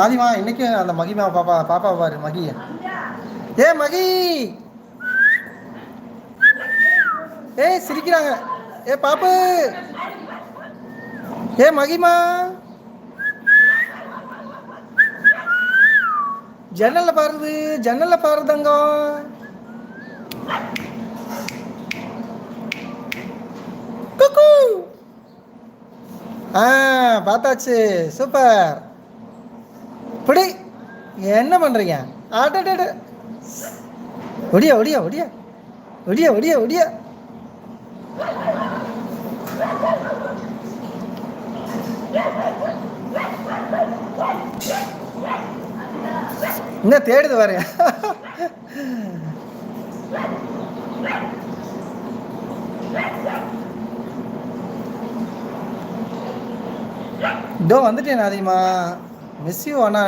ஆதிமா இன்னைக்கு அந்த மகிமா பாப்பா பாரு மகி. ஏ மகி, ஏய் சிரிக்கிறாங்க. ஏ பாப்பு, ஏ மகிமா, ஜன்னல்ல பாருது, ஜன்னல்ல பாரு தங்கம். குக்கு. பார்த்தாச்சு, சூப்பர். இப்படி என்ன பண்றீங்க? ஆட்ட ஒடியா ஒடியா ஒடியா ஒடியா ஒடியா ஒடியா. என்ன தேடுது பாருங்க. இதோ வந்துட்டேன் அதிகமா. மிஸ் யூ அண்ணா.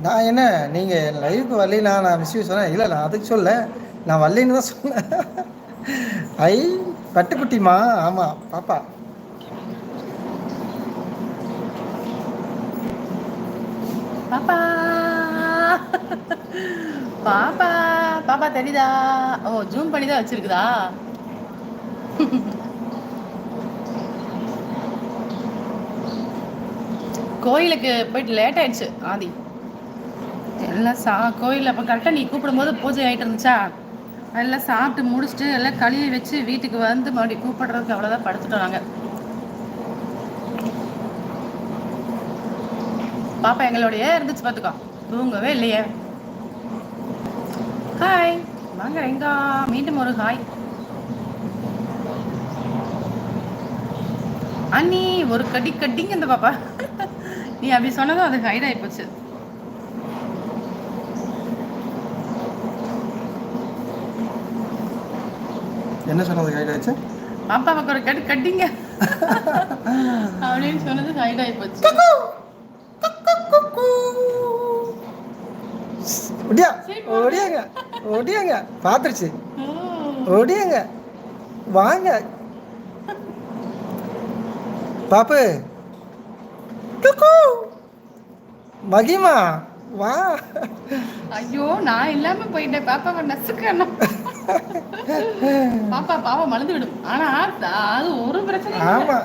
நான் என்ன நீங்கள் லைவுக்கு வரலனா நான் மிஸ் யூ சொன்னேன்? இல்லை, நான் அதுக்கு சொல்ல, நான் வரலன்னு தான் சொன்னேன். ஐ பட்டுக்குட்டிமா. ஆமாம் பாப்பா. பாப்பா பாப்பா பாப்பா தெரியுதா? ஓ, ஜூம் பண்ணி தான் வச்சிருக்குதா? கோயிலுக்கு போயிட்டு லேட் ஆயிடுச்சு ஆதி. எல்லாம் கோயிலில் அப்போ கரெக்டாக நீ கூப்பிடும்போது பூஜை ஆகிட்டு இருந்துச்சா, எல்லாம் சாப்பிட்டு முடிச்சுட்டு எல்லாம் கழுவி வச்சு வீட்டுக்கு வந்து மறுபடியும் கூப்பிடுறதுக்கு அவ்வளோதான் படுத்துட்டோம் நாங்கள். பாப்பா எங்களோடையே இருந்துச்சு பார்த்துக்கோ, தூங்கவே இல்லையே. ஹாய் வாங்க எங்கா, மீண்டும் ஒரு ஹாய். அண்ணி ஒரு கடி கட்டிங்க இந்த பாப்பா. நீ அப்படி சொன்னதும் அது ஹைட் ஆகிப்போச்சு. என்ன சொன்னது ஹைட் ஆயிடுச்சு? பாப்பாவுக்கு ஒரு கடி கட்டிங்க அப்படின்னு சொன்னது ஹைட் ஆகிப்போச்சு. ஒடியா ஒடியாங்க ஒடியாங்க, பார்த்துருச்சு. ஒடியாங்க வாங்க பாப்பு. மகிமா வா. ஐயோ நான் இல்லாம போயிட்டேன். பாப்பாவை நசுக்கணும். பாப்பா பாவம் மறந்து விடும். ஆனா அது ஒரு பிரச்சனை. ஆமா,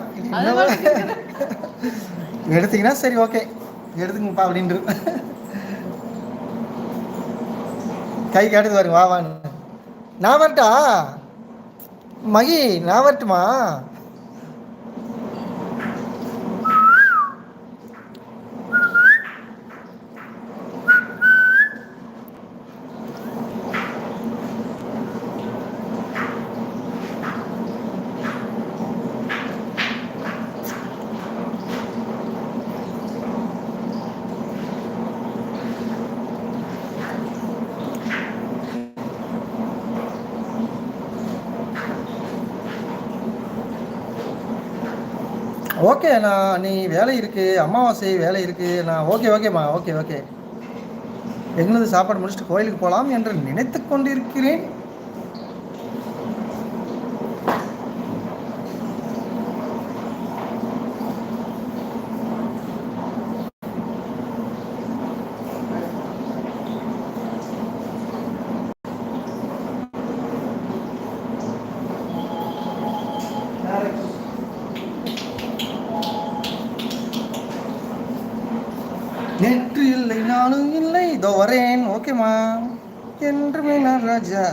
எடுத்தீங்கன்னா சரி ஓகே எடுத்துங்கப்பா அப்படின்ட்டு கை காட்டுது பாருங்க. வா வான்னு. நான் வரட்டா மகி? நான் வரட்டுமா? ஓகே, நீ வேலை இருக்குது, அமாவாசை வேலை இருக்குது. நான் ஓகேம்மா, ஓகே எங்களது சாப்பாடு முடிச்சுட்டு கோயிலுக்கு போகலாம் என்று நினைத்து கொண்டிருக்கிறேன். நேற்று இல்லை நானும் இல்லை, இதோ வரேன். ஓகேம்மா, என்றுமே நான் ராஜா.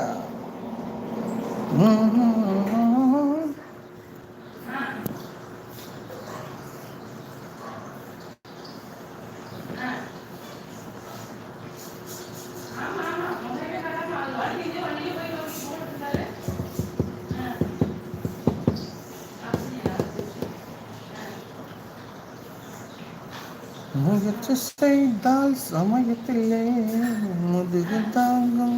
முயற்சி செய்தால் சமயத்திலே முதுகு தாங்கும்.